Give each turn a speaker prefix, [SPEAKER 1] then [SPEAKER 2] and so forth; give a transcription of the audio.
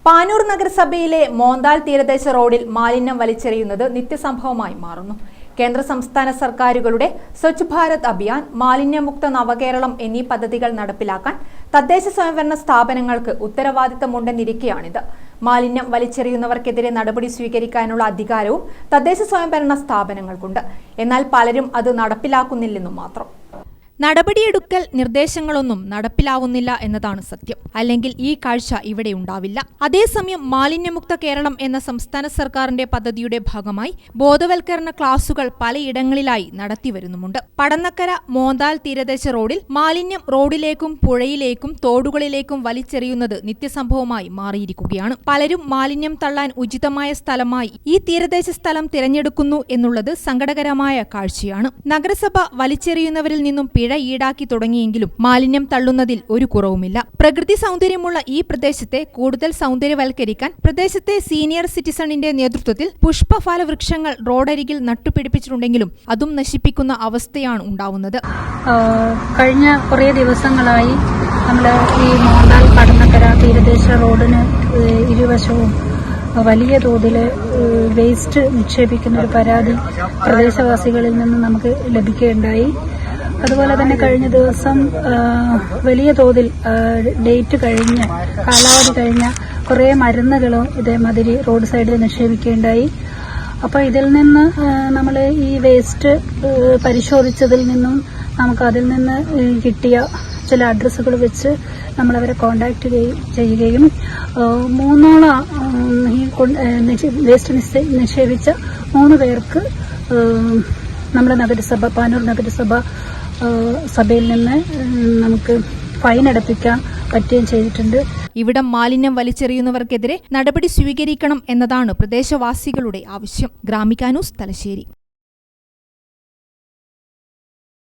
[SPEAKER 1] പാനൂർ നഗരസഭയിലെ മോന്താൽ തീരദേശ റോഡിൽ മാലിന്യം വലിച്ചെറിയുന്നത് നിത്യസംഭവമായി മാറുന്നു. കേന്ദ്ര സംസ്ഥാന സർക്കാരുകളുടെ സ്വച്ഛ് ഭാരത് അഭിയാൻ, മാലിന്യമുക്ത നവകേരളം എന്നീ പദ്ധതികൾ നടപ്പിലാക്കാൻ തദ്ദേശ സ്വയംഭരണ സ്ഥാപനങ്ങൾക്ക് ഉത്തരവാദിത്തമുണ്ടെന്നിരിക്കെയാണിത്. മാലിന്യം വലിച്ചെറിയുന്നവർക്കെതിരെ നടപടി സ്വീകരിക്കാനുള്ള അധികാരവും തദ്ദേശ സ്വയംഭരണ സ്ഥാപനങ്ങൾക്കുണ്ട്. എന്നാൽ പലരും അത് നടപ്പിലാക്കുന്നില്ലെന്നു മാത്രം. നടപടിയെടുക്കൽ നിർദ്ദേശങ്ങളൊന്നും നടപ്പിലാവുന്നില്ല എന്നതാണ് സത്യം. അല്ലെങ്കിൽ ഈ കാഴ്ച ഇവിടെ ഉണ്ടാവില്ല. അതേസമയം മാലിന്യമുക്ത കേരളം എന്ന സംസ്ഥാന സർക്കാരിന്റെ പദ്ധതിയുടെ ഭാഗമായി ബോധവൽക്കരണ ക്ലാസുകൾ പലയിടങ്ങളിലായി നടത്തിവരുന്നുമുണ്ട്. പടന്നക്കര മോന്താൽ തീരദേശ റോഡിൽ മാലിന്യം റോഡിലേക്കും പുഴയിലേക്കും തോടുകളിലേക്കും വലിച്ചെറിയുന്നത് നിത്യസംഭവമായി മാറിയിരിക്കുകയാണ്. പലരും മാലിന്യം തള്ളാൻ ഉചിതമായ സ്ഥലമായി ഈ തീരദേശ സ്ഥലം തിരഞ്ഞെടുക്കുന്നു എന്നുള്ളത് സങ്കടകരമായ കാഴ്ചയാണ്. നഗരസഭ വലിച്ചെറിയുന്നവരിൽ നിന്നും ഈടാക്കി തുടങ്ങിയെങ്കിലും മാലിന്യം തള്ളുന്നതിൽ ഒരു കുറവുമില്ല. പ്രകൃതി സൗന്ദര്യമുള്ള ഈ പ്രദേശത്തെ കൂടുതൽ സൗന്ദര്യവൽക്കരിക്കാൻ പ്രദേശത്തെ സീനിയർ സിറ്റിസണിന്റെ നേതൃത്വത്തിൽ പുഷ്പഫല വൃക്ഷങ്ങൾ റോഡരികിൽ നട്ടുപിടിപ്പിച്ചിട്ടുണ്ടെങ്കിലും അതും നശിപ്പിക്കുന്ന അവസ്ഥയാണ് ഉണ്ടാവുന്നത്.
[SPEAKER 2] കഴിഞ്ഞ കുറേ ദിവസങ്ങളായി നമ്മൾ ഈ മോന്താൽ പടന്നക്കര തീരദേശ റോഡിന് ഇരുവശവും വലിയ തോതിൽ വേസ്റ്റ് നിക്ഷേപിക്കുന്ന ഒരു പരാതി പ്രദേശവാസികളിൽ നിന്ന് നമുക്ക് ലഭിക്കുകയുണ്ടായി. അതുപോലെ തന്നെ കഴിഞ്ഞ ദിവസം വലിയ തോതിൽ ഡേറ്റ് കഴിഞ്ഞ് കാലാവധി കഴിഞ്ഞ കുറേ മരുന്നുകളും ഇതേമാതിരി റോഡ് സൈഡിൽ നിക്ഷേപിക്കുകയുണ്ടായി. അപ്പോൾ ഇതിൽ നിന്ന് നമ്മൾ ഈ വേസ്റ്റ് പരിശോധിച്ചതിൽ നിന്നും നമുക്ക് അതിൽ നിന്ന് കിട്ടിയ ചില അഡ്രസ്സുകൾ വെച്ച് നമ്മളവരെ കോണ്ടാക്ട് ചെയ്യുകയും മൂന്നോളം ഈ വേസ്റ്റ് നിക്ഷേപിച്ച 3 പേർക്ക് നമ്മുടെ നഗരസഭ പാനൂർ നഗരസഭ സഭയിൽ നിന്ന് നമുക്ക് ഫൈൻ അടപ്പിക്കാൻ പറ്റുകയും ചെയ്തിട്ടുണ്ട്.
[SPEAKER 1] ഇവിടം മാലിന്യം വലിച്ചെറിയുന്നവർക്കെതിരെ നടപടി സ്വീകരിക്കണം എന്നതാണ് പ്രദേശവാസികളുടെ ആവശ്യം. ഗ്രാമിക ന്യൂസ്, തലശ്ശേരി.